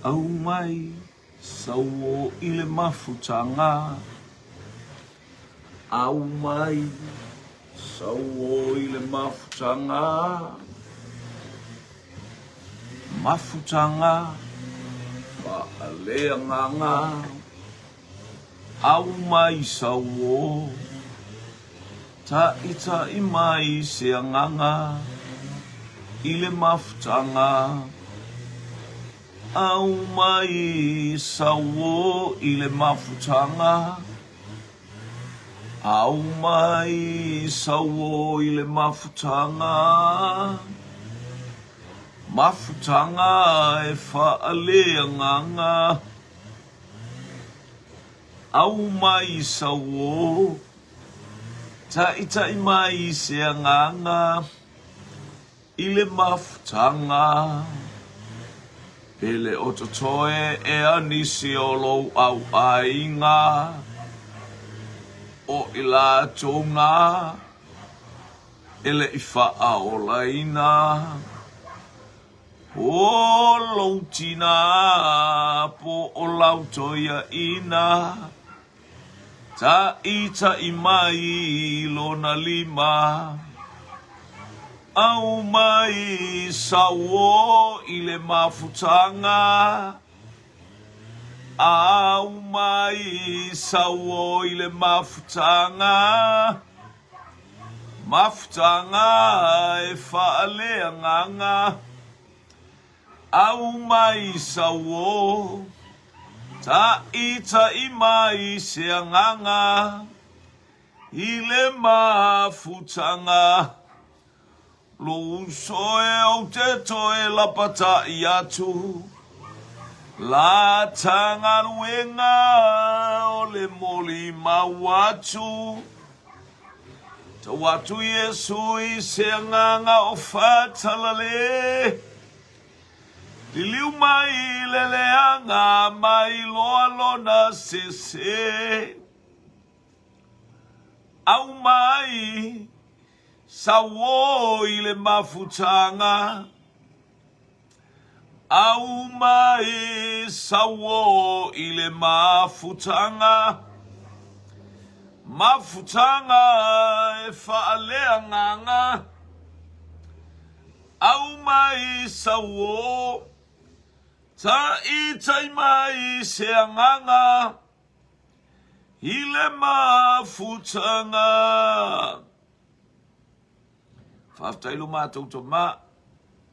Au mai sauo i le mafutanga. Au mai sauo i le mafutanga. Mafutanga Paaleanganga. Au mai sauo ita i mai se anganga i le mafutanga. Au mai sauo i le mafutanga. Au mai sauo i le mafutanga. Mafutanga e faaleanganga. Au mai sauo ita i mai se anganga i le mafutanga. Pele o totoe e anisi o lou au ainga o ila tonga ele i faa o laina o lou tina po o lau toia ina ta ita i mai lona lima. Au mai sauo i le mafutanga. Au mai sauo i le mafutanga. Mafutanga e faaleanganga. Au mai sauo ta ita i mai se anganga i le mafutanga. Lo soe o te toe la pata i atu. La tanga luenga o le moli mawatu. Ta watu Yesu i se anganga o fatalale. Liliu mai leleanga mai loa lona sese. Au mai sauo i le mafutanga. Au mai sauo i le mafutanga. Mafutanga e faaleanganga. Au mai sauo ta ita i mai se anganga i le mafutanga. Whaftailo mātou to ma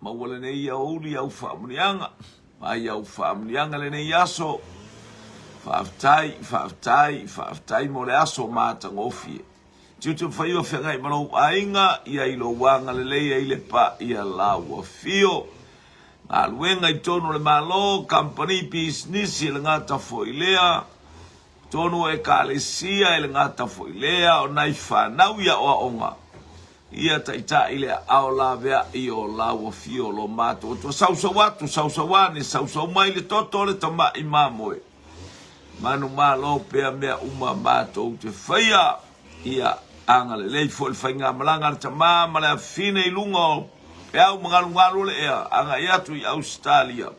wale nei auli au whamunianga. Mai au whamunianga le nei aso. Whaftai mo le aso mātangofie. Tutu whaiwa whengai marau ainga ia ilo wanga le leia i le pa ia laua fio. Ngā luenga i tono le malo, company business i le ngata foilea. Tono e kālesia i le ngata foilea o nai whanau ia o onga. Ia taita ile ao la vea i o laua fio lo mato. To sausawane, sausau mai le toto le tama i mamoe. Manu malo pea mea uma mato te whaia. Ia anga le leifo le whainga malanga le tama ma le fine i lunga o pea umangalu le ea. Anga iatu i Australia.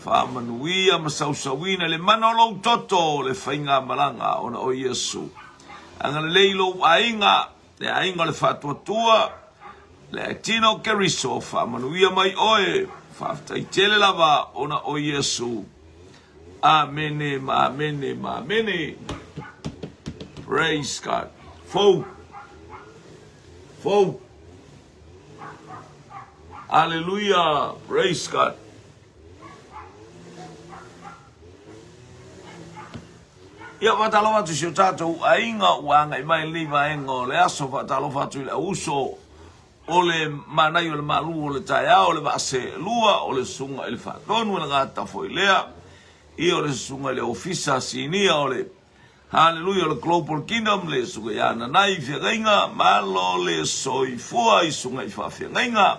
Whamanuia ma sausawina le manolo toto le whainga malanga ona o Yesu. Anga le leilo ainga. Le ainga le whatuatua, le tino keriso, whamanuia mai oe, whaftai tele lava ona o Yesu. Amene, ma amene, ma amene. Praise God. Fou. Hallelujah. Praise God. Ia watalo watu si o tātou ainga uanga i mai liva engo le aso watalo watu i le uso o le manai o le malu o le taia o le vase lua o le sunga i le whatonu le ngata fo i lea i o le sunga i le ofisa sinia o le hallelujah o le global kingdom le sunga i ana nai whiangainga malo le soifua i sunga i whawhiangainga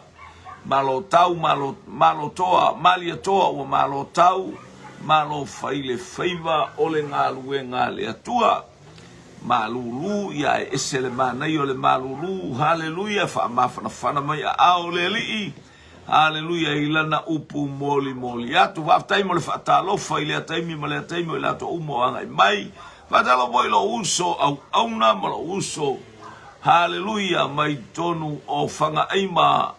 malo tau, malo toa, malia toa o malo tau malo faile faiva ole ngā luenga le atua. Malulu ia esele manai o le malulu. Hallelujah. Wha mawhana whana mai a ao le alii. Haleluia ilana upu moli moli atu waftai mo le fatalofa ile ataimi mo le ataimi ile atu umo anga mai fatalo mo ilo uso au auna mo lo uso. Haleluia mai tonu o fanga aima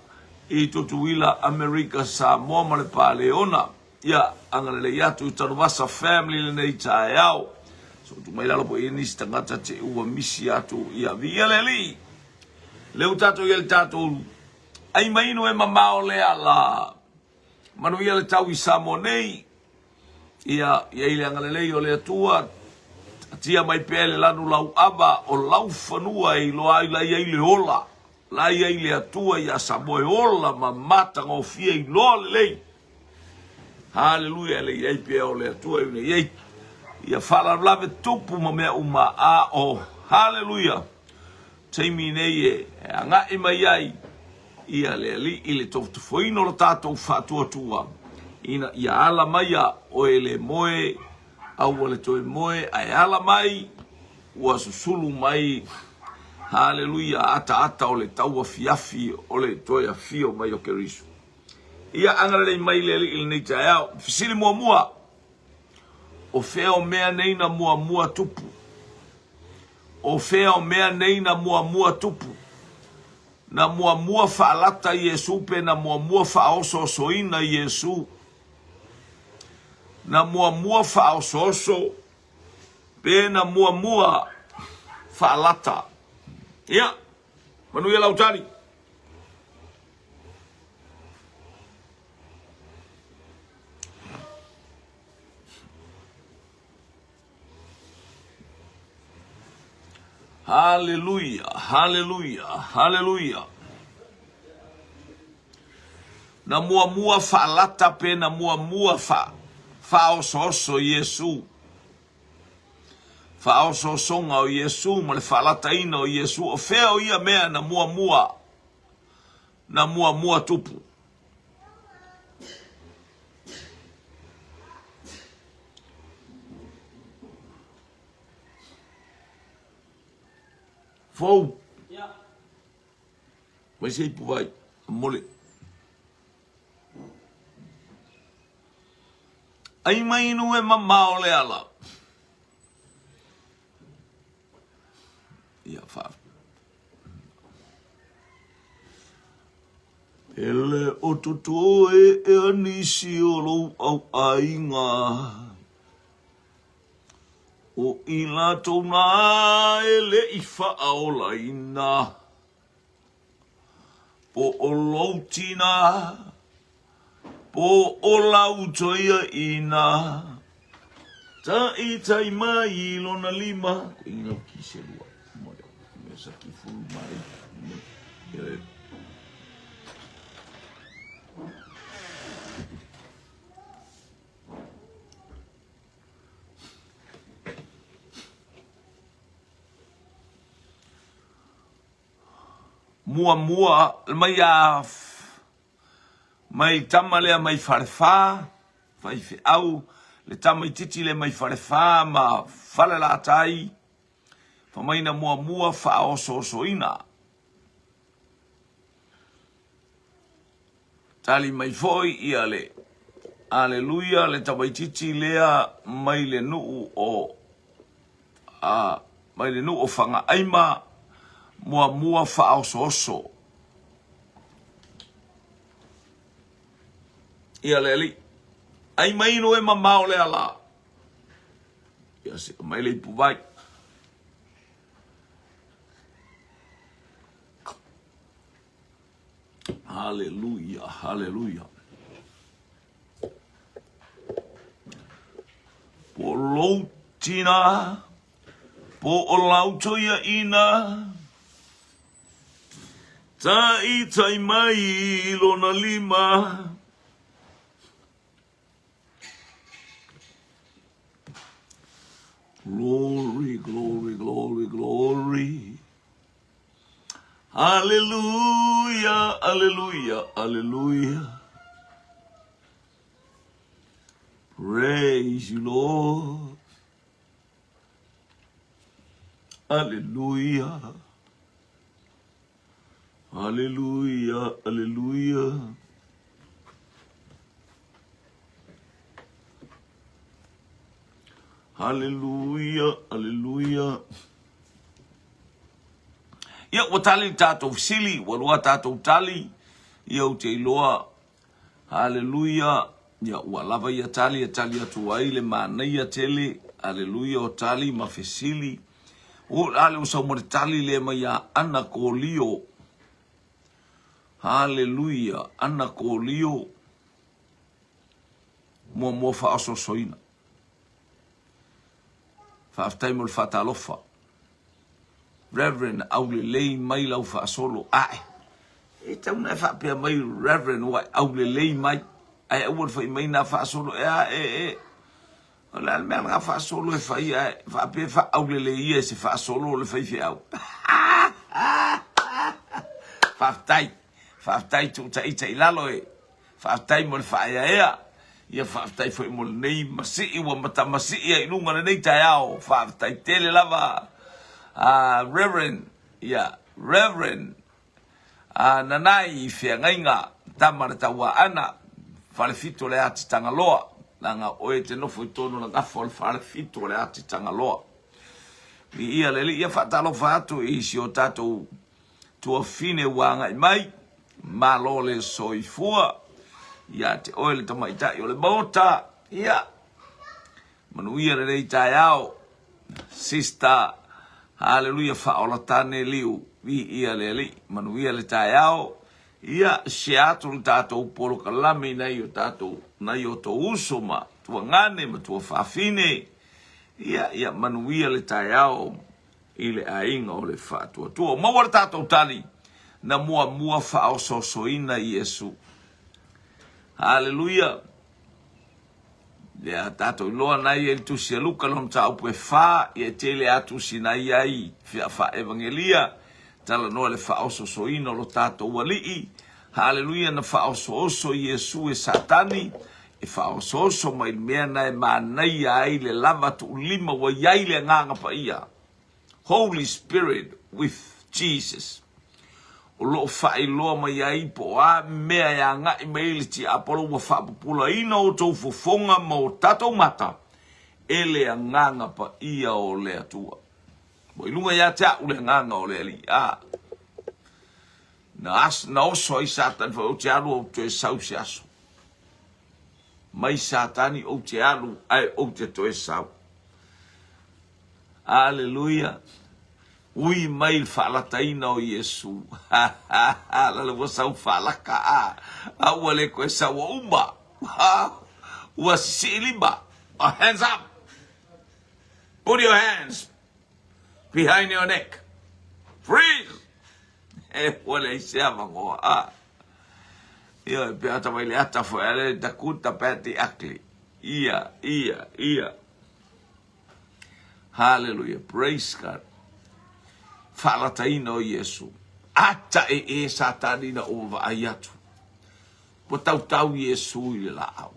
i tutuila Amerika Samoa mo le paleona ya angale yatu tarwasa family le nei taiao so tu mai lalo po ini stangata te ua misi atu ya vialeli le utato yel tato ai mai no e mamao le ala manu ia le tau i Samonei ia ile angale o le atua tia mai pele lanu lau aba o lau fanua i lo ai la ia le ola la ia le atua ia Samoe ola mamata ngofia i lo le. Haleluia le ia pe o le atua i ia fala lave tupu mo mea uma a o haleluia teimi nei e anga i mai ai ia le ali ile tofu foino lo tato fatua tua ina ia ala mai o ele moe au le toe moe ai ala mai ua susulu mai haleluia ata o le taua fiafi o le toe afio mai o kerisu ia angara le mai le ali nei taia fisili mua o fea o mea nei na mua tupu o fea o mea nei na mua tupu na mua faalata Yesu pe na mua faoso soina Yesu na mua faoso pe na mua faalata ya manu ya lautari haleluia haleluia haleluia na mua faalata pe na mua faoso Yesu faoso o Yesu ma le faalata ina o Yesu o fea o ia mea na mua tupu fou vai sei pu vai mole ai mai no e mamao le ala ia fa ele o tutu e anisi o lo au ainga o ila tona ele ifa aola ina po o loutina po o lautoia ina ta i tai mai lona lima ko ina kiselua mo me sa ki fu mai mua mai mai tamale mai farfa fai fe au le tamai titi le mai farfa ma fale la tai fa mai na mua fa oso ina tali mai foi ia le aleluia le tamai titi lea mai le nuu o mai le nuu o fanga aima mua fa oso ia le ali ai mai no e mamao le ala ia se mai le pu vai haleluia haleluia po loutina po o lautoia ina tai mai lona lima glory glory glory glory hallelujah hallelujah hallelujah praise you Lord hallelujah hallelujah hallelujah Haleluia, haleluia. Ia o tali tātou sili, walua tātou tali, ia o te iloa. Haleluia. Ia ua lava ia tali atu ai le manai a tele. Haleluia o tali ma fesili. O ale o sau mare tali le mai a ana ko lio. Haleluia, ana ko lio. Mua fa aso soina. Fa aftai mo le fatalofa. Reverend aule lei mai lau fa solo ai. E tau na fa pe mai Reverend wa aule lei mai. Ai au fa mai na fa solo e. Ola me nga fa solo e fa ia fa pe fa aule lei e se fa solo le fa au. Fa aftai tu tai lalo e. Fa aftai mo le fa ia. Ia fa aftai foi mo nei masi wa mata masi ia ilunga nei tai ao. Fa aftai tele lava. Reverend, Reverend, nanai fia ngainga tamara tawa ana fale fito le ati tangaloa langa oe te nofo itono na gafo fale fito le ati tangaloa ia leli ia fatalo fatu i si o tatou tua fine wanga i mai malo le soifua ia te oe le tamaita i o le bota ia manuia le rei tai ao sister. Haleluia fa ola tane liu vi ia leli manuia le taiao ia siatu tatou polo kalami nei o tatou nei o to usoma tua ngane ma tua fafine ia manuia le taiao ile ainga o le fa tua ma wa tatou tali na mua fa o soina Yesu. Haleluia. Ya tato loa nai el tu se luka lom ta upe fa e tele atu sinai ai fa evangelia tala no le fa oso soino lo tato wali. Haleluia na fa oso Yesu e satani e fa oso mai mea na e manai ai le lava tu lima wa yai le nganga pa ia. Holy Spirit with Jesus. O lo fa I loa mai ai po a mea ya nga I maili ti apolo wa fa pupula ina o tau fofonga ma o tatou mata ele a nganga pa ia o le atua. Mo ilunga ya te au le nganga o le ali na oso I satan fa o te alu o te sau se aso. Mai satani o te alu ai o te toe sau. Hallelujah. Ui mai whaalataina o Yesu. Lala wa sau whaalaka a. Wale koe sau uma. Wa silima. Hands up. Put your hands behind your neck. Freeze. Wale sea mangoa. Ia pe ata mai le ata fo ele takuta pati akli. Ia. Hallelujah. Praise God. Whalataina o Yesu. Ata e satani na o vaaiatu. Po tau Yesu I le lao.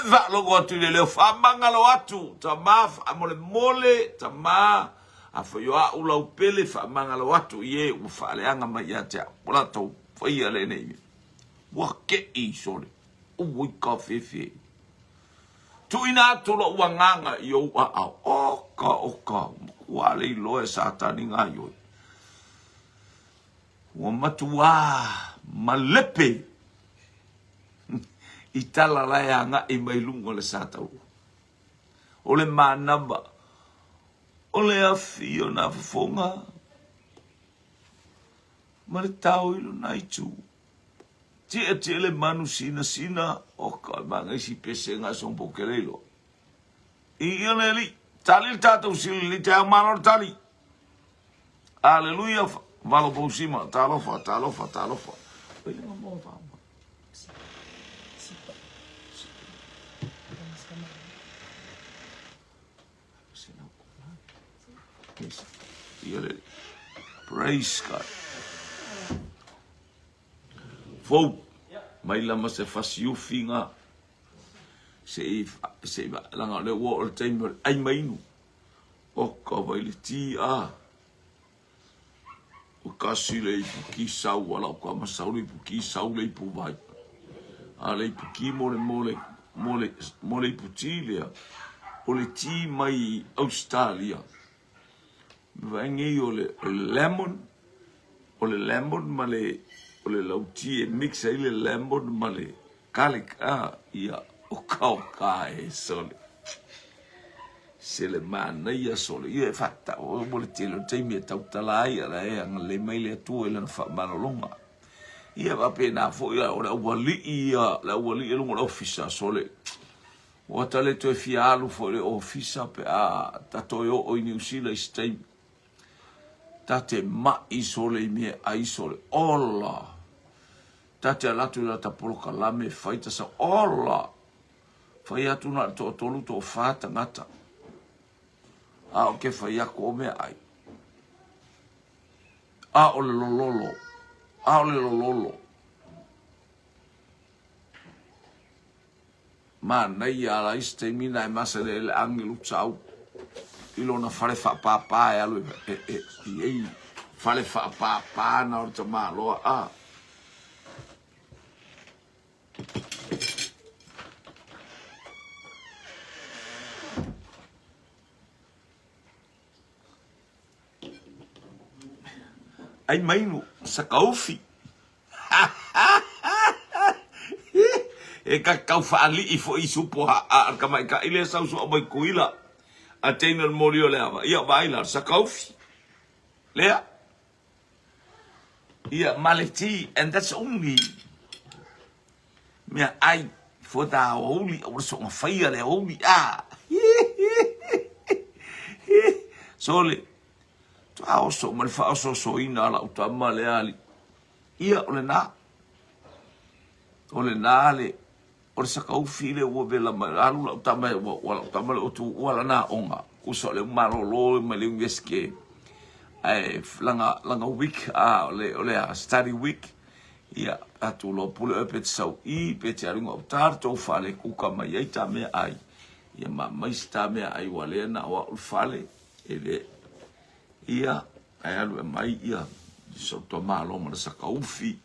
Valo atu le leo whamangalo atu. Ta ma mole ta ma a whaioa ula upele whamangalo atu. Ie u whaaleanga mai a te apola tau whaia le nei. Wake I sore. Ui ka whewhe. Tuina tula uanganga I o a oka. Wale I loe satani ngā ioi. Ua matua malepe. I tala laia ngā I mai lunga le satau. O le manamba. O le awhio na whafonga. Ma le tau ilo na itu. Tia le manu sina. Oka manga isi pese ngā sompo kereilo. I ole li. Tali tatou sili li te amano tali. Hallelujah. Valo posima. Talofa. Pele mo va. Praise God. Fou. Mai lama se fasiu finga. Se langa le wo o taimo ai mainu o ka vai le ti a o ka sile I ki sau wala o ka masau le ki sau le pu vai a le ki mole mole putilia o le ti mai Australia vangi o le lemon male o le lauti e mixa ile lemon male garlic ia o ka e sole se le mana ia sole ia fatta o mole tilo taimi tau talai ala e ang le mai le tu ele na fa malolonga ia va pena fo ia o la wali e lungo officer sole o tale to fialu fo le officer pe tato yo o New Zealand state tate ma i sole me ai sole ola tate alatu la tapolo kalame faita sa ola fai atu na to tolu to fata ngata o ke fai ako me ai o le lololo ma nei ala iste mina e masere le angelu tsau ilona fale fa papa e alu e fale fa papa na orta malo ai mainu sakaufi e ka kaufali i fo i supo ka mai ka ile sau so mai kuila a teino morio le ava ia baila sakaufi lea ia maleti and that's only me ai for da only o so ma faia le only sole to also mal fa so ina la utama le ali ia ole na le o sakaufi le o vela malu la utama o tu wala na onga uso le malolo me le inveske ai langa week ole study week ia atu lo pule epet sau I pete arunga tarto fale kuka mai ai tame ai ia mai stame ai wale na wa fale ele ia ai alu mai ia so to malo ma sakaufi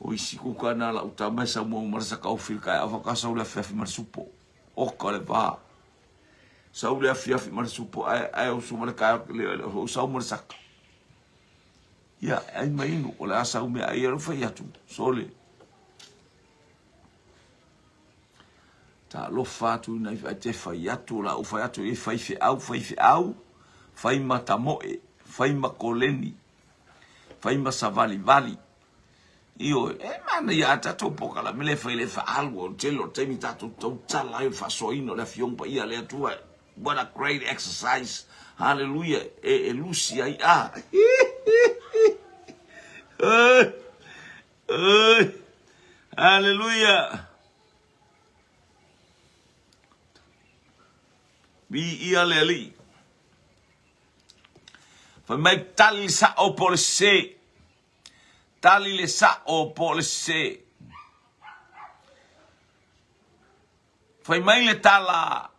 o isi kuka na la utama sa mo ma sakaufi ka ava sa ula fefi mar supo o ka le va sa ula fefi mar supo ai o su mar ka le o sa mar sak ia ai mai no ola sa me ai ro fa yatu sole ta lo fatu na te fa yatu la o fa yatu e fa au fai matamoe fai makoleni fai masavali vali io mana ia tato poka la mele fai le fa algo telo temi tato tala e fa soino la fion pa ia le tua what a great exercise hallelujah e Lucia hallelujah bi ia le ali fa mai tali sa o polse tali le sa o polse fa mai le tala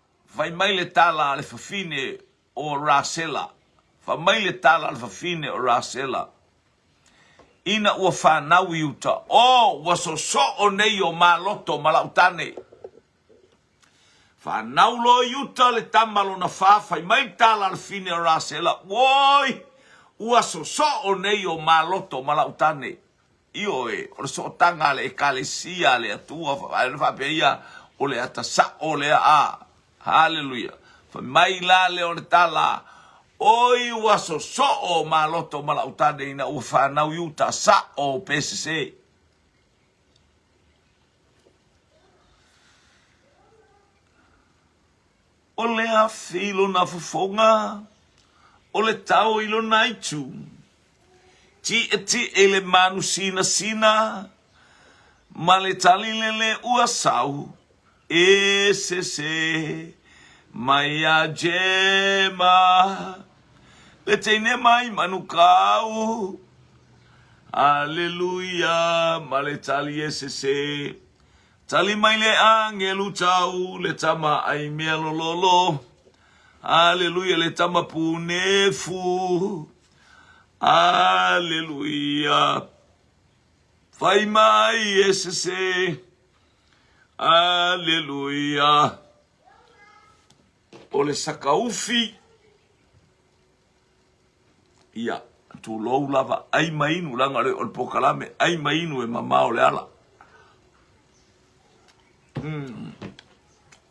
le fine o rasela fa mai le tala le fine o rasela ina ua whanau iuta o waso o nei o maloto malautane whanau lo iuta le tamalo na whawhai mai tala le fine o rasela woi ua so o nei o maloto malautane io o so tanga le ekalesia le atua whapeia o le atasa o le hallelujah mai la le o le tala oi waso o maloto malautane ina ua whanau iuta sa o PCC o le a filo na fufonga o le tau ilo naitu ti ele manu sina ma le tali le ua sau se mai a jema le teine mai manukau aleluia ma le tali se tali mai le angelu tau le tama ai mea lololo aleluia le tama punefu aleluia fai mai se Haleluya. O le sakaufi. Ia, tu lou lava ai mainu langa le o le pokalame, ai mainu e mamao le ala.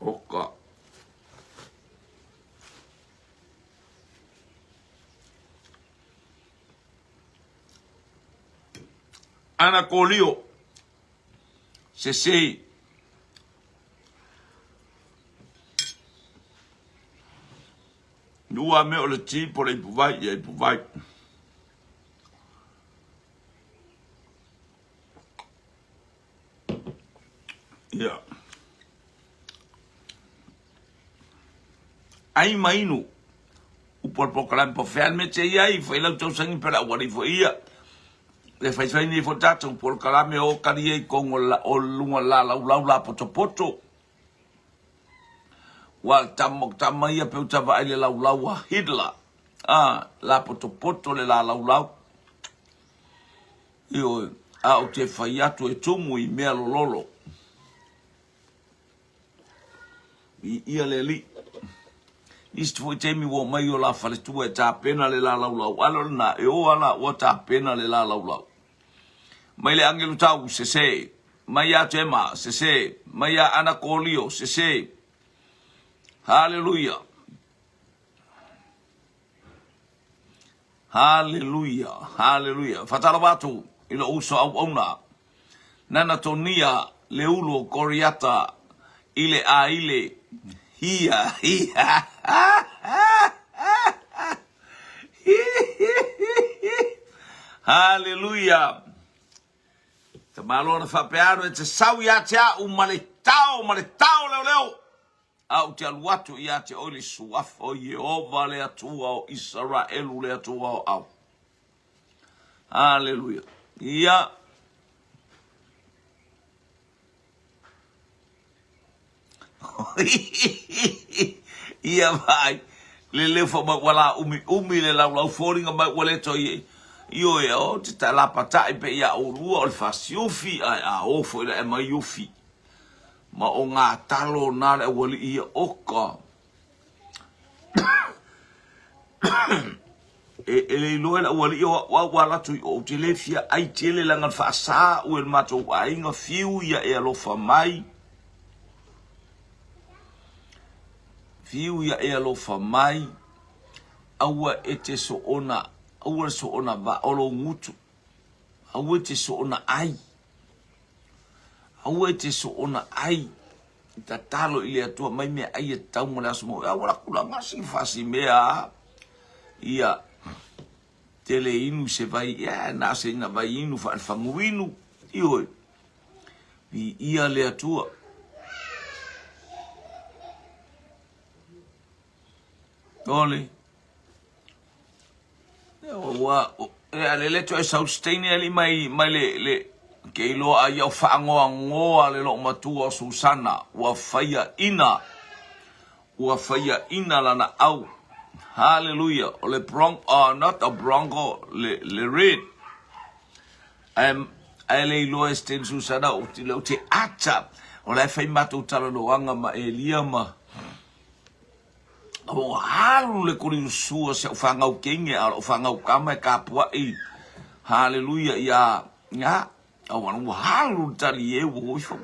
Oka. Ana kolio. Se. Nua me o le ti po le puvai, ia puvai. Ia. Ai mainu. Upor pokalan po fean me te ia i fai lau tau sangi pera wari fo ia. Le fai ni fo tata upor kalame o kari ei kongo o lunga la poto. Wa tamma ia pe utava ai le lau a Hitler. La poto le lau. Io o te fai atu e tumu i mea lolo. Ia le li. Isto foi temi wo mai o la fale tu e ta pena le lau. Alo na e o ala o ta pena le lau. Mai le angelu tau se. Mai a tema se. Mai a ana kolio se. Hallelujah. Fatala batu ilo uso au ona. Nana tonia le ulo koriata ile a ile hia. Hallelujah. Te malona fapeano e te sau ia te au maletao leo. Au te aluatu ia te oili suafo Yehova le atua o Israelu le atua o au. Hallelujah. Ia. Ia vai. Le lefa ma wala umi le lau foringa ma wale to ye. Io e o te talapata i pe ia o rua o le fasiofi a ofo ile e mai yofi. Ma o ngā talo nā le wali ia oka. Le loe la wali ia wala tu o te le fia ai tele langa whaasa ue mato a inga fiu ia e alofa mai. Fiu ia e alofa mai. Aua e te so ona. Aua so ona va olo ngutu. Aua te so ona ai. Aua te so ona ai. Ta talo ile atua mai me ai e tau mo le asmo. Ya wala kula ngasi fasi mea. Ia. Tele inu se vai. Ya na se ina vai inu fanguinu. Ioi. Vi ia le atua. Ole. Wa le leto e sustain ali mai le ke lo a ia whaangoa le lo matua Susana wa faya ina lana au. Hallelujah. O le bronco, not a bronco, le red. Ale lo esten Susana o te ata o le fai matu tala no anga ma elia ma. O halu le kuri sua se whangau kenge o whangau kama ka pua i. Hallelujah ia o wanu halu tali e wo ifo.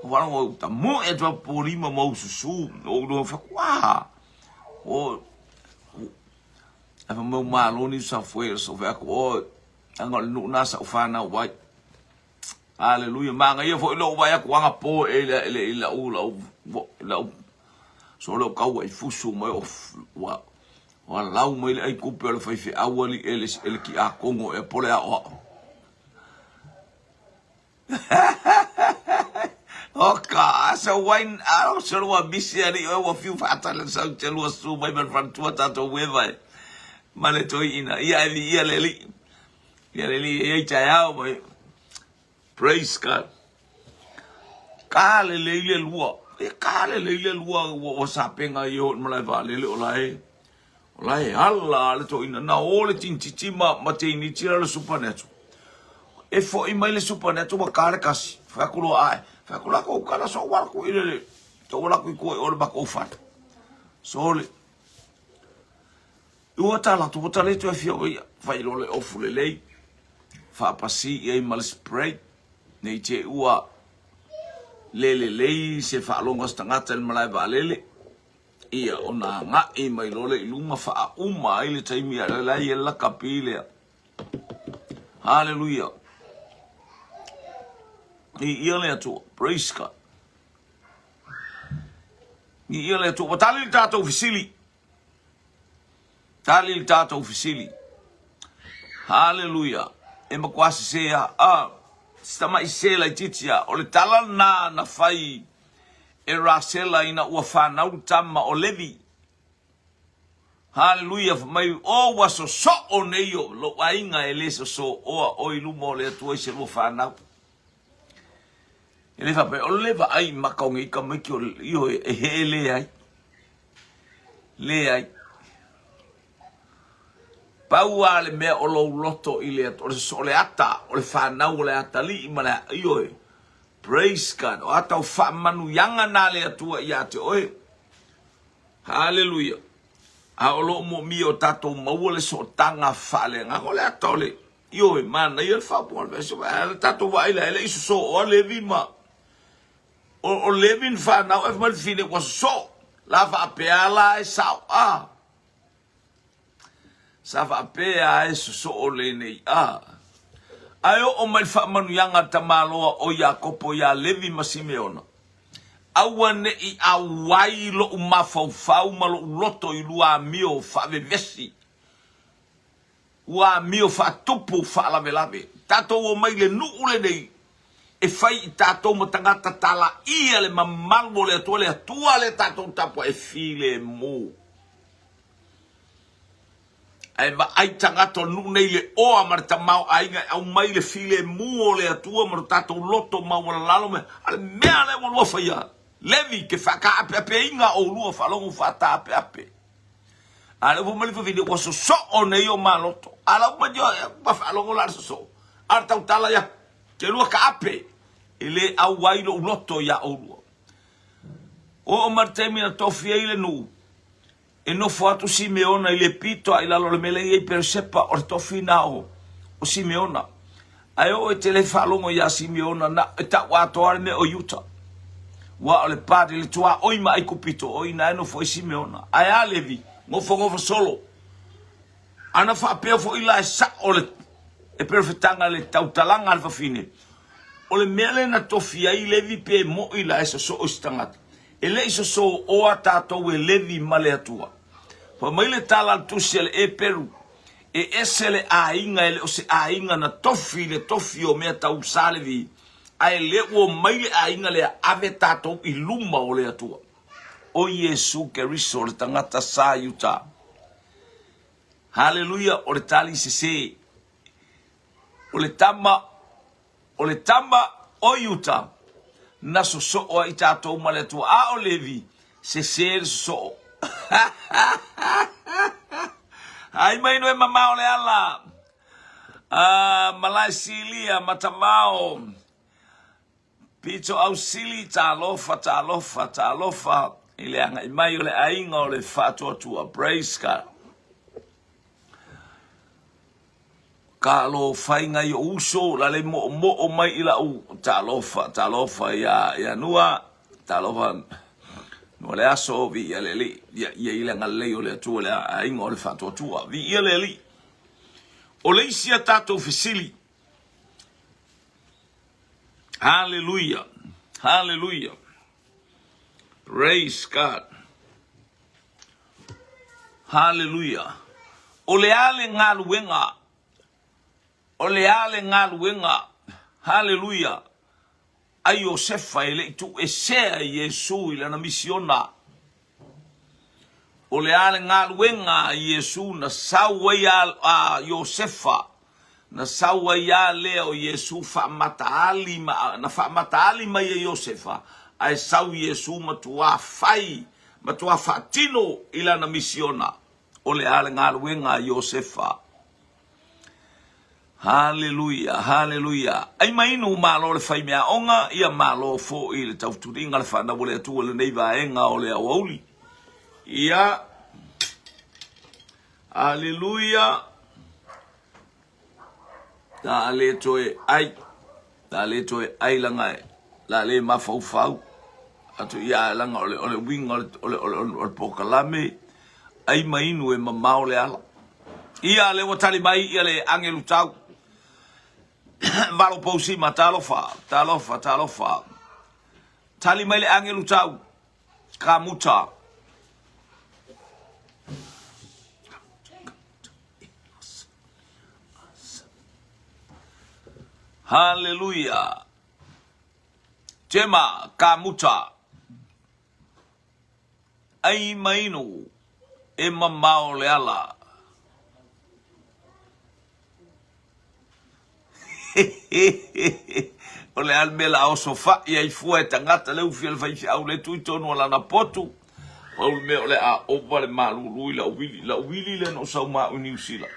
O wanu ta mo e tua porima mo susu o no whakwa. O mo maloni sa foi so veko anga no nasa o whana wai. Hallelujah manga ia fo lo vai ku anga po ele la so lo kau ai fusu mai wa lau mai ai kupe le fai fe awali ele ki a kongo e pole a o oka so wine a so wa bisi ari o wa fiu fata le sa te lo su mai ben fran tua tato weva male to ina ia le e chao mai praise God kale le lua e kale le lua o sapenga yo mala vale le olai alla le to ina na ole tinti ma te ni tira le supernatural e fo i mai le supernatural wa kale kasi fa kulo ai fa kula ko kala so war ko ile to wala ko o ba ko fa so le o tala to tala to fio ia fa ilo le ofu le lei fa pasi e mal spray nei te ua lele lei se fa longa stangata el malai ba lele ia ona nga e mai lole iluma fa uma ile taimi ala la ia kapile hallelujah ia le tu praise God ia le tu tali tato ofisili tali tato ofisili hallelujah e makwasi sea stama isela ititia o le tala na fai e rasela ina ua whanau tama o levi. Hallelujah, mai o waso so o neio lo ainga e leso so o ilumo le atua se lo whanau. E le whape o leva ai makaunga i ka meki o iho e he le ai. Le ai. Paua le mea o lo loto i le atua, o le ata, o le whanau o le ata li i mana iho e. Praise God. O ata o whamanu yanga na le atua i ate oe. Hallelujah. A o lo mo mi o tato maua le so tanga whale. Nga o le ata o le. Io e mana i al whapu. Tato wa ila ele iso so o levi ma. O levin whanau e whamali fine kwa so. La whapea la e sao. Sa whapea e so o le nei. Ayo o mai whamanu yanga tamaloa o Iakopo ya Levi ma Simeona. Aua ne i awai lo umafau ma lo loto i lua mio whavevesi. Ua mio whatupu whaalavelave. Tato o mai le nuule nei. E whai i tato ma tangata tala ia le mamango le atua le tato tapo e file mo. E ma ai tangato nu nei le oa marta mau ainga au mai le file muo le atua mar tato loto mau la lalo me ale mea le mo faia Levi ke faka ape inga o lua falongo fata ape ale vo mali fo video so o nei o maloto ala ma jo ba falongo la so arta utala ya ke lua ka ape ele au wai lo loto ya o lua o marta mi na tofia ile nu e no foto Simeona i le pito ai lalo le melei e persepa o tofina o Simeona. Ai o e telefalongo ya Simeona na e ta watoare me o Utah. Wa o le pade le tua oima ai kupito o ina e no foi Simeona. Ai a Levi, mo fongo solo. Ana fa peo fo ila e sa o le e perfetanga le tautalanga alfa fine. O le mele na tofia i Levi pe mo ila e so o stangata. E le iso so o atato e Levi male atua. Pa maile tala tusel e Peru. E esele a inga ele o se a inga na tofi le tofi o mea tau salevi. A ele o maile a inga le ave tato i luma o le atua. O Yesu ke riso le tangata sa yuta. Hallelujah o le tali se. O le tama o yuta. Na so o i tatou ma le tua a o Levi se so ai mai no e mamao le ala Malaisilia matamao pito ausili talofa ile anga mai o le ainga o le fatua tua praise God Kalo fainga yo uso la le mo o mai ila u talofa ya nua talofa no le aso vi ya ila ngale o le tu le ai ngol fa tu vi ile li o le sia tato fisili hallelujah praise God hallelujah o le ale ngaluenga o le ale ngaluenga hallelujah a Iosefa ele tu esea Yesu ila na misiona o le ale ngaluenga Yesu na sawa ya a Iosefa na sawa ya leo Yesu fa mataali na fa mataali ma Iosefa ai sau Yesu matua fatino ila na misiona o le ale ngaluenga Iosefa Haleluya, haleluya. Ai mainu malo le fai mea onga, ia malo fo i le tauturinga le whana wole atua le neiva enga o le awauli. Ia, haleluya. Da ale toe ai langa e, la le mafau atu ia langa ole winga ole pokalame, ai mainu e mamao le ala. Ia le watali mai, ia le angelu tau. Valo pousi ma talofa. Tali mai le angelu tau. Kamuta. Hallelujah. Jema kamuta. Ai mainu e mamao le ala. O le almela o sofa ia i fua e tangata leu fia le faifi au le tui tonu ala na potu o le mea o le a opa le malului la uwili le no sau maa New Zealand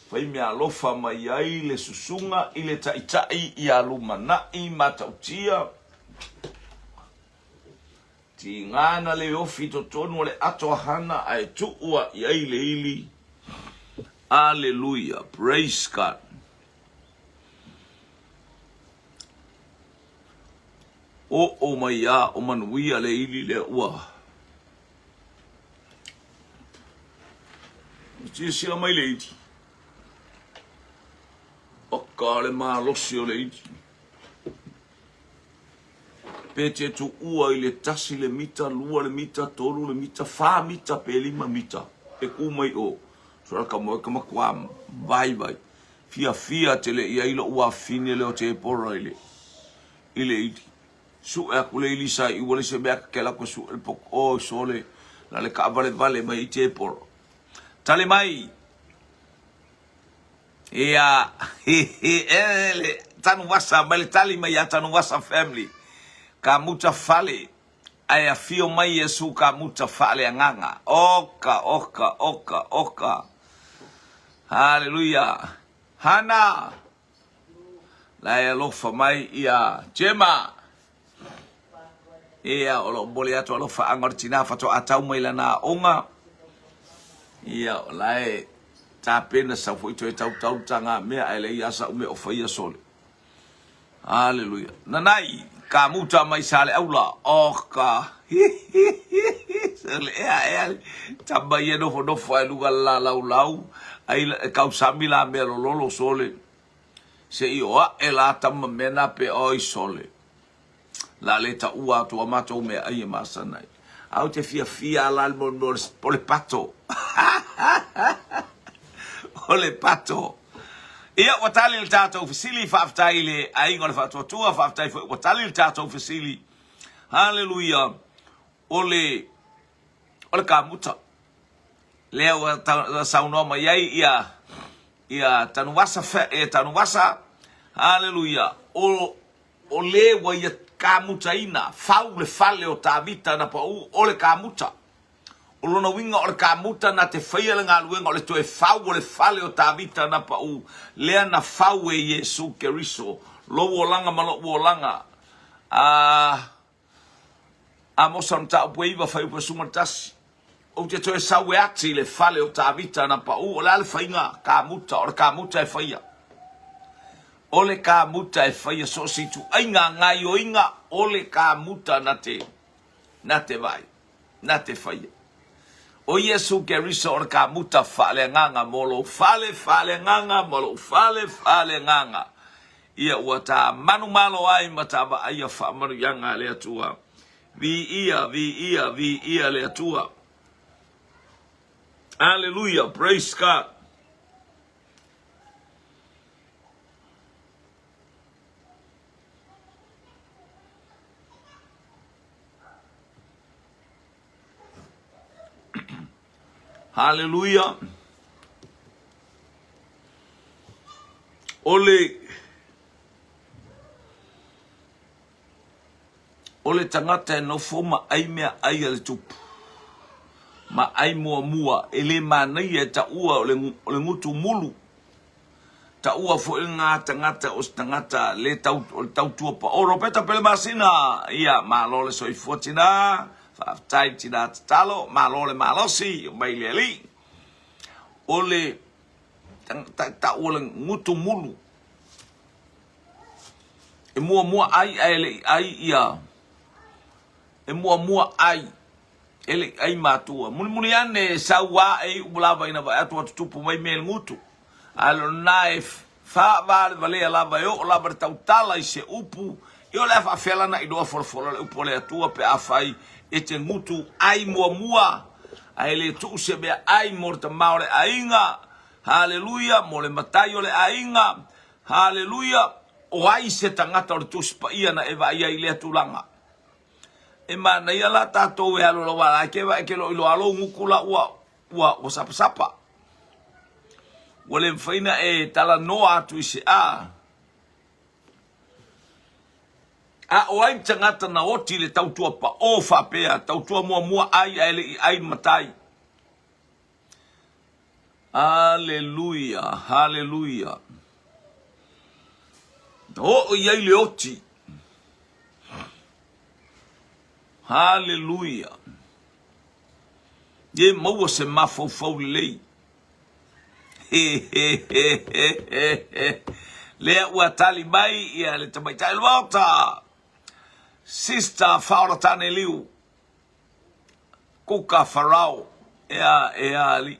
fai mea alofa mai ai le susunga i le taitai i alumana i matautia ti ngana le ofi to tonu o le ato hana ai tuua i ai le ili. Hallelujah, praise God. O mai a o manuia le ili le ua. Tia sila mai le iti. O ka le maa losi o le iti. Pete tu ua i le tasi le mita, lua le mita, tolu le mita, fa mita, pe lima mita. E ku mai o. Sora ka moe ka makua vai. Fia te le ia ilo ua fine leo te pora ile. Ile iti. Su e kule ilisa i wale se mea kela ko su el pok o sole la le ka vale mai te por tale mai ia ele tanu wasa mai tali mai ya tanu wasa family ka muta fale ai a fio mai Yesu ka muta fale nganga oka haleluya hana la ya lofa mai ia jema ia o lo bole atu alo fa angor tina fa to atau mai lana onga ia o lai ta pena sa foi to tau tanga me ele ia sa me o fa ia sole. Haleluya. Nanai ka muta mai sale aula oka sele ia tabai no fo ai lugar la lau ai ka samila me lo sole se io ela tam mena pe oi sole. La leta ua tu amato me ai masanai. Au te fia la por le pato. Ole pato. Ia watali il tato ufisili faftai le ai ngole fatua tua faftai watali il tato ufisili. Hallelujah. Ole kamuta. Leo saunoma yai ia tanuwasa. Hallelujah. O le wa ia kamuta ina fau le fale o tavita na pau o le kamuta o lona winga o le kamuta na te faia le ngaluenga o le toe fau o le fale o tavita na pau lea na fau e Yesu Keriso lo wolanga malo wolanga a mosamta puiva fai po sumatasi o te toe sau e ati le fale o tavita na pau o le ale fainga kamuta o le kamuta e faia ole ka muta e faia so situ ainga ngai o inga ole ka muta na te vai na te faia o Yesu Keriso o ka muta fale nganga molo fale nganga molo fale nganga ia wata manu malo ai matava ai fa manu yanga le atua vi ia le atua. Hallelujah, praise God. Hallelujah. Ole tangata no foma ai mea ai ale tupu. Ma ai mua ele manai e ta ua ole ngutu mulu. ta ua fo inga tangata o tangata le tau tua pa oro peta pele masina ia malole soi fotina fa tai tina talo malole malosi mai leli ole ta ole ngutu mulu e mua ai ia e mua ai ele ai matua muni ane sawa e ulava ina va atu tupu mai mel ngutu alo naif fa vale lava yo lava tau tala i se upu yo le fa fela na ido for le upu le atua pe afai e te ngutu ai mua ai le tu se be ai morta maure ainga haleluya mo le matayo le ainga haleluya o ai se tangata o tu spa ia na eva ia ile tulanga e mana ia la tato e alo lo wala ke va ke lo alo ngukula wa sapa wale mfaina e tala noa tu isi a o ai tangata na oti le tautua pa o fa pea tautua mua ai matai haleluya o iai le oti haleluya ye maua se mafau lei le ua tali mai ia le tamaitai luauta sister faula tane liu kuka farao e ali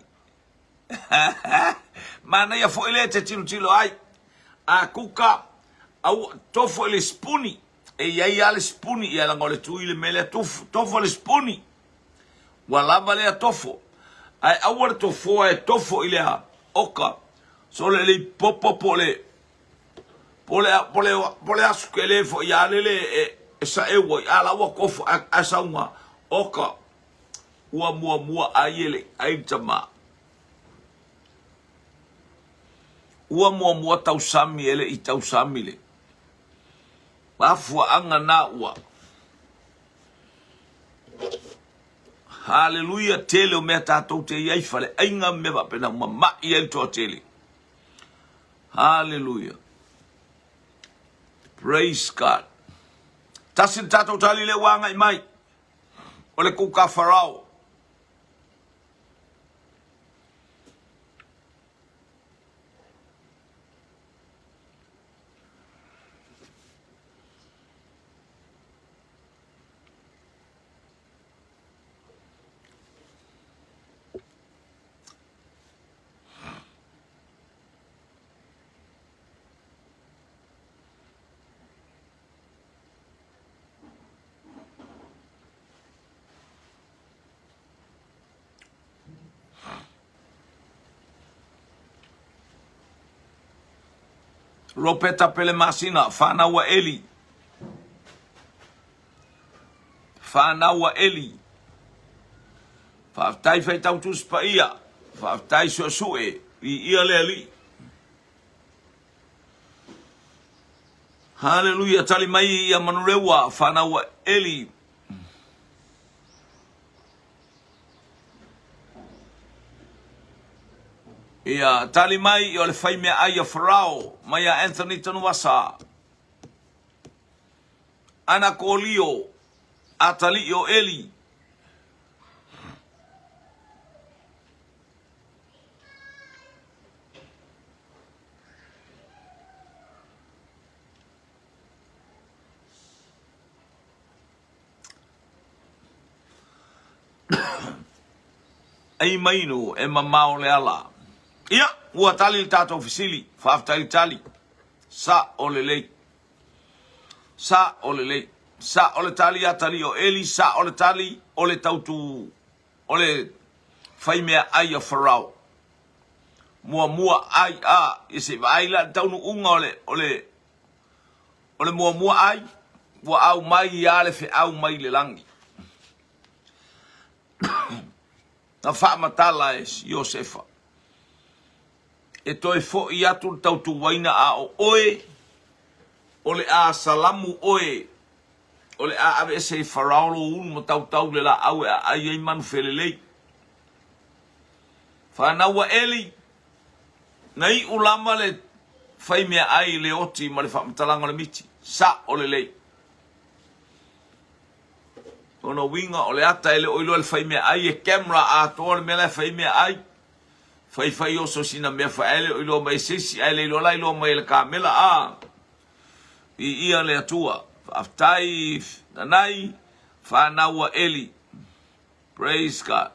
mana ia fo ile te tilo ai a kuka au tofo le spuni e ia ale spuni ia la ngole tu ile mele tofo le spuni wala vale tofo ai awar tofo ile ha oka so le popo pole asukele fo ya lele sa ewo ala wa kofo asaunga oka ua mua ayele aitama ua mua tausami ele i tausami le wafua anga na ua haleluya tele o mea tātou te iai fale ainga mewa pena mama i el toa tele haleluya praise God tasin tātou tali le wanga i mai o le kuka farao Ropeta pele masina fana wa eli faftai fai tau tu spaia faftai sue i ia leli haleluya tali mai ia manurewa fana wa eli ia tali mai o le fai mea aia farao mai a Anthony Tanuasa ana kolio atali o eli ai maino e mamao le ala ia ua tali tato ofisili faaftai tali sa o le lei sa o le tali atali o eli sa o le tali o le tautu o le faimea ai a farao mua ai a ise vai la taunu unga o le mua ai wa au mai ale fe au mai le langi na fa matala es Josefa e toi fo i atu tautu waina a o oe o le a salamu oe o le a ave se farao lo unu mo tau le la au a ai manu felelei fa na wa eli nei ulama le fai mea ai le oti ma le whamatalanga le miti. Sa o le lei. Ono winga o le ata ele oilo le fai mea ai e camera a toa le mea fai mea ai. Fai oso sina mea fai ele oilo mai sisi ele ilo lai lo mai le kamela a. I ia le atua. Aftai nanai whanaua eli. Praise God.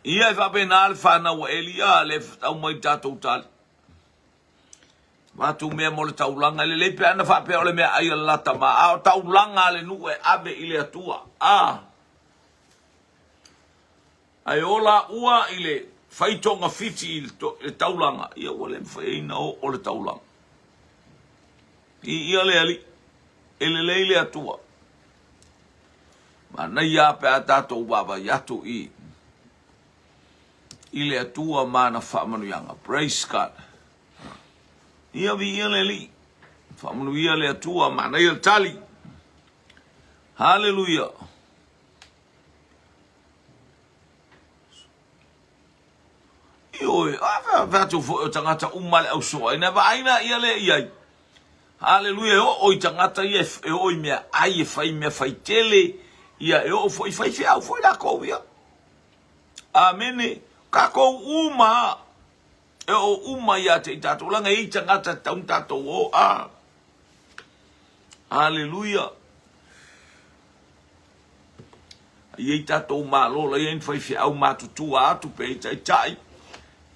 Ia e whapena le whanaua eli a le au mai tātou tali. Matu mea mo le taulanga le lepe ana whapea o le mea ai lata ma a taulanga le nu e abe i le atua. Ai ola ua i le whaitonga fiti i le taulanga. Ia ua le mwhaina o le taulanga. Ia le ali. E le leile atua. Ma nei a pe a tātou baba yatu i. I le atua mana whamanuianga. Praise God. Ia vi ia le li. Whamanu ia le atua mana ia tali. Hallelujah. Ioi, vatu fo o tangata umale au soa. Ina va aina ia le iai. Hallelujah. O i tangata ia e oi mea ai e fai mea fai tele. Ia e o foi fai fia, foi la kovia. Amene. Kako uma. E o uma ia te tato. Langa i tangata taun tato o a. Hallelujah. Ia tato malola ia fai fia au matutua atu pe i tai.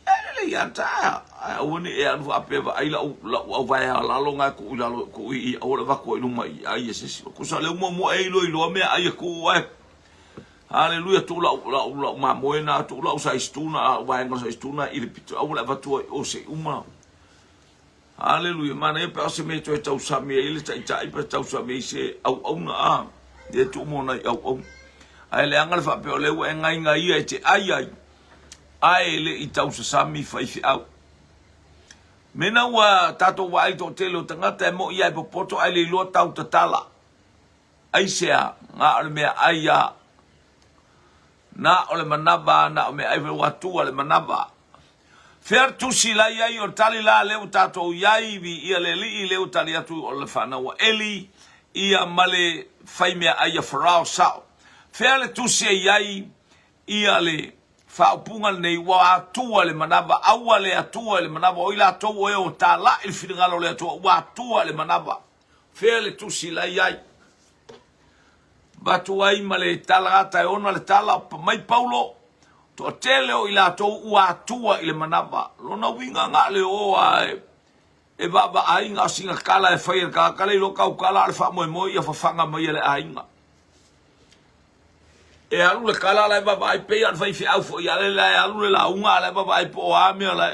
Ele ia ta. Aone e anu apeva ai la o vai la longa ku la ku i o le vako i luma i ai ese. Ku sa le mo e lo me ai ku ai. Hallelujah tu la ma moena tu la usa istuna vai ngos istuna i le pito au la vatu o se uma. Hallelujah mana e pa se me to e tau sa me ile tai pa tau sa me se au na a. De tu mo na au. Ai le anga fa pe o le e ngai e te ai. Ai le i tau sa sami fai fi au. Mena wa tato wa i to telo tangata e mo ia e popoto ai le ilo tau tatala. Ai sea nga ole mea ai a. Na ole manaba na me ai watu ole manaba. Fer tu si la ia i o tali la leu tato iai vi ia le li i leu tali atu o le whana wa eli. Ia male fai mea ai a farao sao. Fer le tu si iai ia le whaupunga nei wa atua le manaba, aua le atua le manaba, o ila atua e o tā la il whiringalo le atua, wa atua le manaba. Whea le tusi la iai. Batu ai ma le tala ata e ona le tala, mai paulo, to tele o ila atua wa atua i le manaba. Lona winga ngā le oa e baba ainga singa kala e whaia kala i lo kau kala le wha moe moe i a whawhanga mai le ainga. E alu le kala lai baba ai pe al fai fi au fo ya le alu le la unga lai baba ai po ame lai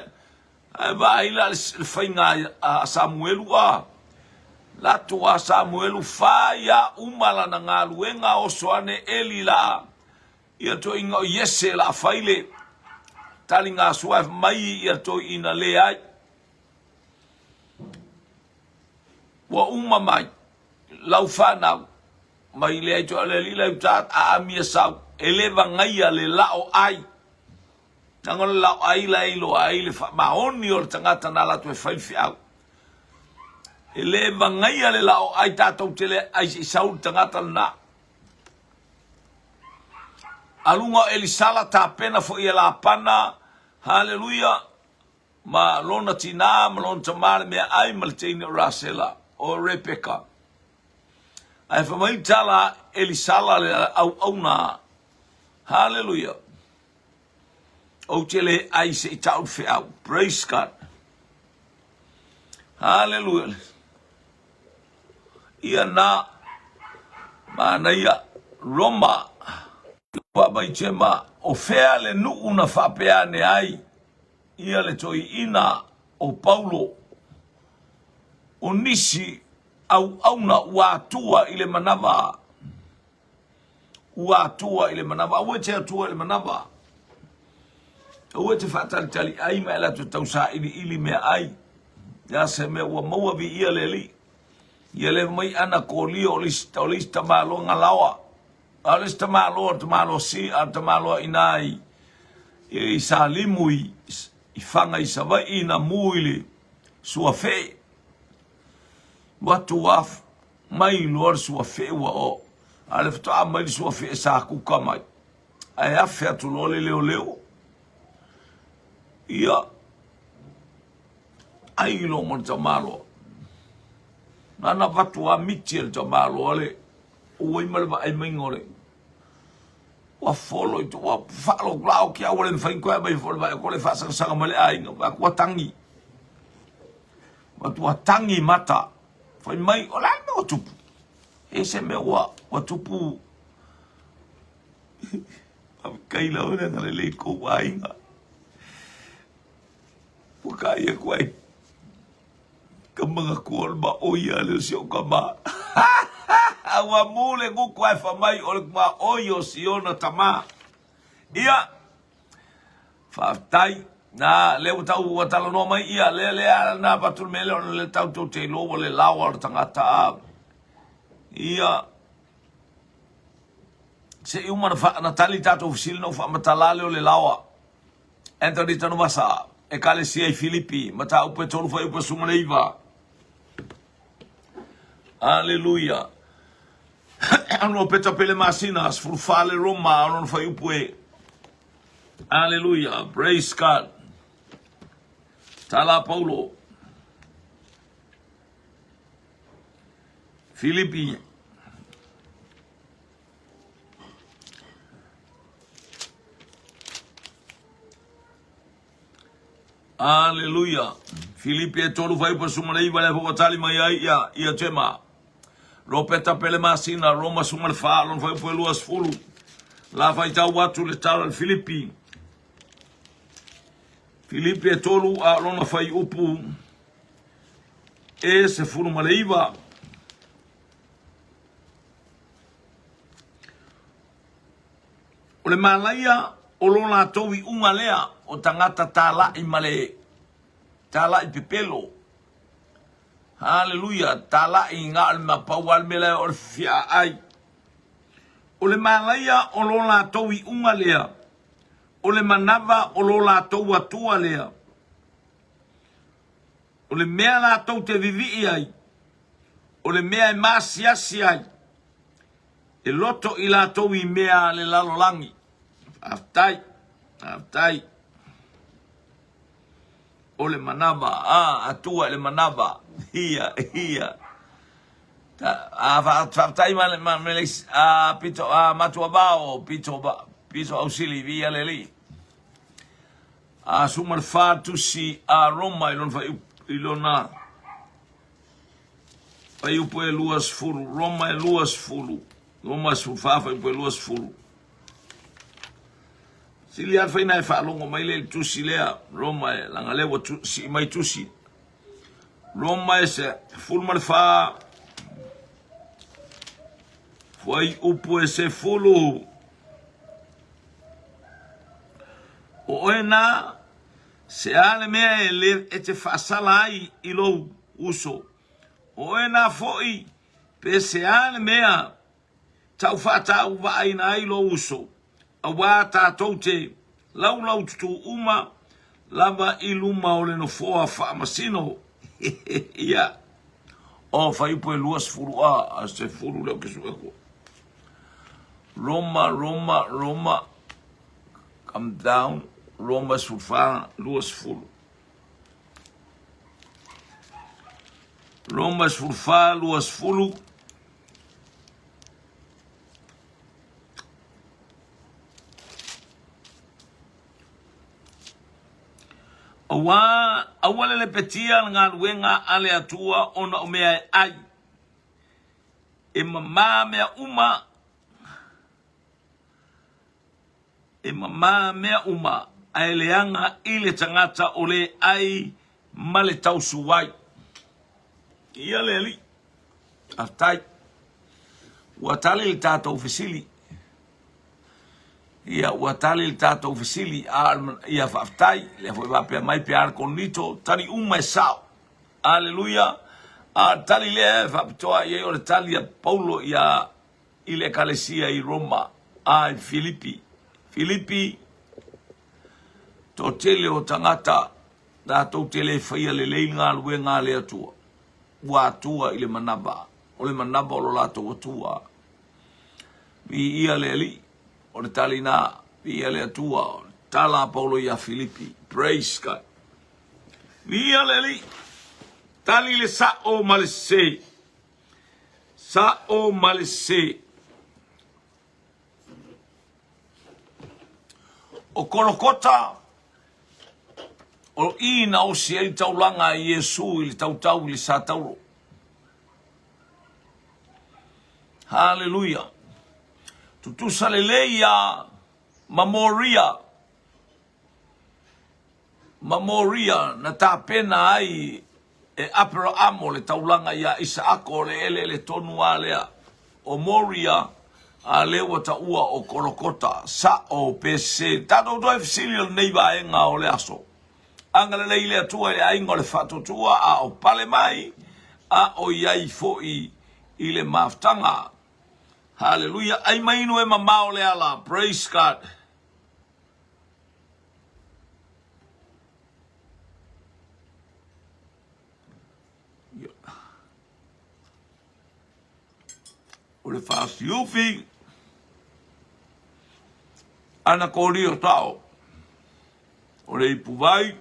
ai ba ila le fai nga a Samuelu a la tua Samuelu fa ya umala na nga luenga o soane eli la ia to inga yese la faile talinga sua mai ia to ina le ai wa umma mai lau fa mai le to le lila utat a mia sau eleva ngaia le lao ai nangol lao ai la ilo ai le fa maoni o tangata na la to fai fiau eleva ngaia le lao ai tatou tele ai sau tangata na alunga elisala ta pena fo ia la pana haleluya ma lona tina ma lona tamale me ai maltini rasela o Rebecca. Ai fa mai tala elisala le au na hallelujah o tele ai se tau fe au praise God hallelujah ia na mana ia Roma wa mai chema o fea le nu una fa peane ai ia le toi ina o Paulo o nisi au na watua ile manava watua ile manava wete atua ile manava wete fatal tali ai ma la tausa ili me ai ya se me wa mo vi ile li ile mai ana kolio lista malo ngalawa alista malo si atamalo inai i salimui I whanga I sawa I na muili sua fe. Watu waf mai lor sua fe wa o. Ale ftoa mai sua fe sa kuka mai. Ai afe atu lole leo leo. Ia. Ai lo mon tamalo. Nana watu wa Mitchell tamalo ale. Uwe malva ai mingore. Wa follow to wa follow glau kia wale fain ko ba fo ba ko le fa sa male ai nga ko tangi. Wa tangi mata. Foi mai ola no tupu. Ese me wa tupu. Kai la ora na le ko ai nga. Wa kai ko ai. Kamanga ko ba o ya le sio kama. Awa mule nguku ai famai ole kwa oyo siona tama. Ia. Faftai na leo tau watalo no mai ia le na patul mele on le tau to te lo le lawa tangata. Ia. Se uma fa na tali tato ofisil no fa matalale o le lawa. Anthony tano masa e kale si ai Filipi mata upe tonu fa upe sumaleiva. Hallelujah. Ano peta pele masina as furfale Roma ano fa upue. Hallelujah. Praise God. Tala Paulo. Filipi. Hallelujah. Filipi e tolu fa upe sumalei vale fo tali mai ia tema. Ropeta pele masina Roma sumal fa lon fa upe luas fulu. La fa ita watu le tala Filipi. Filipi e tolu a lona fa upu. E se fulu maleiva. O le malaia o lona towi unga lea o tangata tala I male. Tala I pepelo. Hallelujah. Tala I ngā alma paual mele o fia ai. O le malaia o lona towi unga lea. O le manava o lona towa tua lea. O le mea la tau te vivi ai. O le mea e masiasi ai. E loto I la towi mea le lalolangi. Aftai. Aftai. O le manava. Atua le manava. Hia. Aftai mamelis. Pito. Matua bao. Pito ausili via leli. Sumar fatu si Roma ilon fa ilona. Fa upo e luas fulu. Roma e luas fulu. Roma sufafa upo e luas fulu. Sili ar faina e whaalongo mai le tusi lea, Roma e langa lewa si mai tusi. Roma e se fulmar wha, fuai upu e se fulu. O oe nā, se ale mea e le e te whaasala ai I lo uso. O oe nā foi, pe se ale mea, tau whaatau wa aina ai lo uso. A wā tātou te lau tutu uma lava I luma o le no foa whaamasino. Ia. O whaipu e luas furu a se furu leo ke sueko. Roma. Come down. Roma sufa luas furu. Roma sufa luas furu. Awale le petia ngā luenga ale atua ona o mea ai. E mamā mea uma. Ai leanga I le tangata o le ai male tausu wai. Ia le ali. Aftai. Watale le tātou fesili. Ia watali le tātou fesili ia whaftai, le foi wapea mai pe arkonito, tani uma e sao. Aleluia. Tali le whapitoa ia o le tali a Paulo ia I le kalesia I Roma, Filipi. Filipi, to tele o tangata da to tele faia le leinga lue ngā le atua ua atua i le manaba o le manaba o lo lato atua vi ia le li o le talina vi ia le atua tala paulo ia Filipi praise God vi ia le li tali le sa o malese o kolokota o ina o si el taulanga i Yesu i le tautau i le sa tauro. Hallelujah. Tutusa le leia Mamoria na ta pena ai e Abraham le taulanga ia Isaako le ele le tonu alea o Moria a lewa ta ua o kolokota sa o pese tado do efsilio nei vaenga o le aso anga le ile atua le ainga le fato tua a o pale mai a o iai foi i le maftanga. Hallelujah. Ai mainu e mamao le ala. Praise God. O le fast yufi ana kori o tao o le ipu vai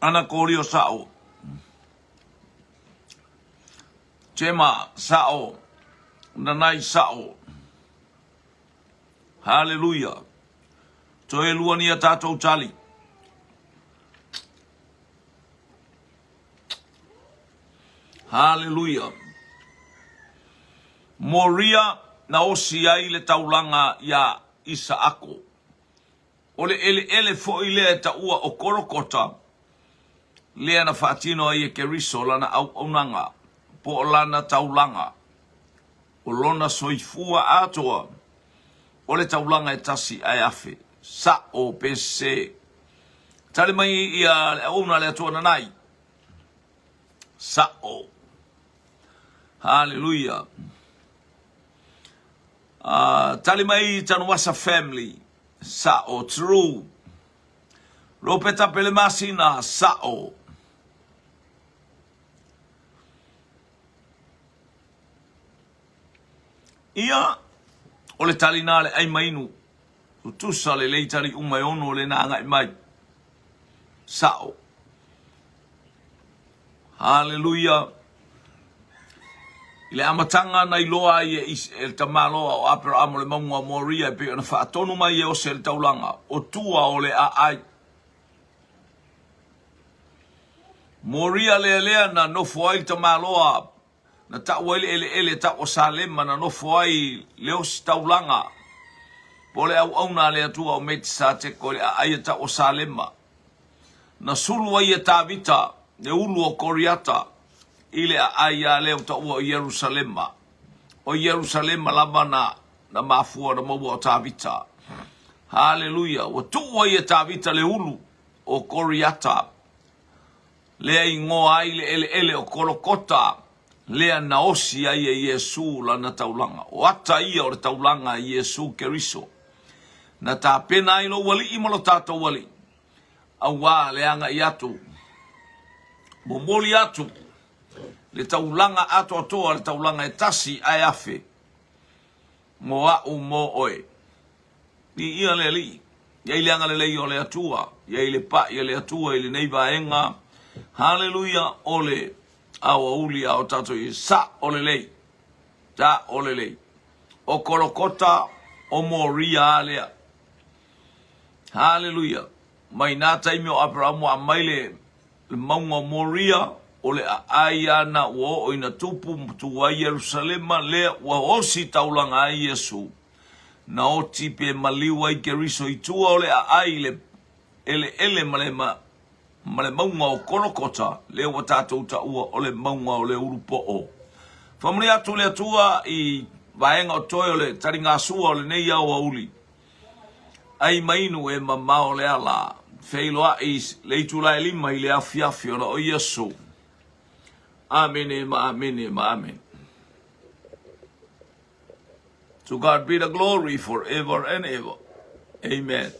ana kori o sao chema sao nanai sao. Hallelujah. To e luani a tatou tali Hallelujah. Moria na osi ai le taulanga ya Isaako. O le ele fo i le ta ua o korokota. Le ana fatino ai e keriso lana au onanga. Po lana taulanga. O lona soifua atoa. O le taulanga e tasi ai afe. Sa o pese. Tale mai ia ona le atua nanai. Sa o. Hallelujah. Tali mai tanuasa family. Sao true. Ropeta pele masina sao. Ia o le tali nale ai mainu. Utusa le leitari umai ono le nanga i mai. Sao. Hallelujah. Le amatanga na iloa i el tamaloa o Abraham le maunga Moria pe ona faatonu mai e o se el taulanga o tua o le ai. Moria le na no foi el tamaloa na ta wele ele ta o Salem na no foi le o taulanga. Pole au na le tua o metsa te ko le ai ta o Salem. Na sulu ai ta vita le ulu o Koriata. Ile aia leo ta ua Yerusalema. O Yerusalema lava na mafua na maua o tavita. Hallelujah. Wa tuwa ia tavita le ulu o Koriata. Lea ingoa ai le ele o kolokota. Lea naosi ai e Yesu la na taulanga. O ata ia o le taulanga Yesu keriso. Na ta pena ino wali imalo tato wali. Awa leanga iatu. Momoli atu. Le taulanga ato atoa le taulanga e tasi ai afe. Mo au mo oe. Ni ia le li. Ia ile anga le lei o le atua. Ia ile pa ia le atua ile neiva enga. Hallelujah ole. Awa uli au tato i sa ole lei. Ta ole lei. O kolokota o Moria alea. Hallelujah. Mai nata imi o Abrahamu a maile le maunga Moria. Ole aia na wo ina tupu tuwa Yerusalema le wa osi taulanga ai Yesu. Na oti pe maliwa i keriso i tua ole aile ele male maunga o kolokota le wa tatou ta ua ole maunga o le urupo o. Famri atu le atua i vaenga o toi ole taringa sua ole nei au auli. Ai mainu e mamao le ala. Feiloa is leitula elima i le afiafi ona o Yesu. Amen, amen, amen. To God be the glory forever and ever. Amen.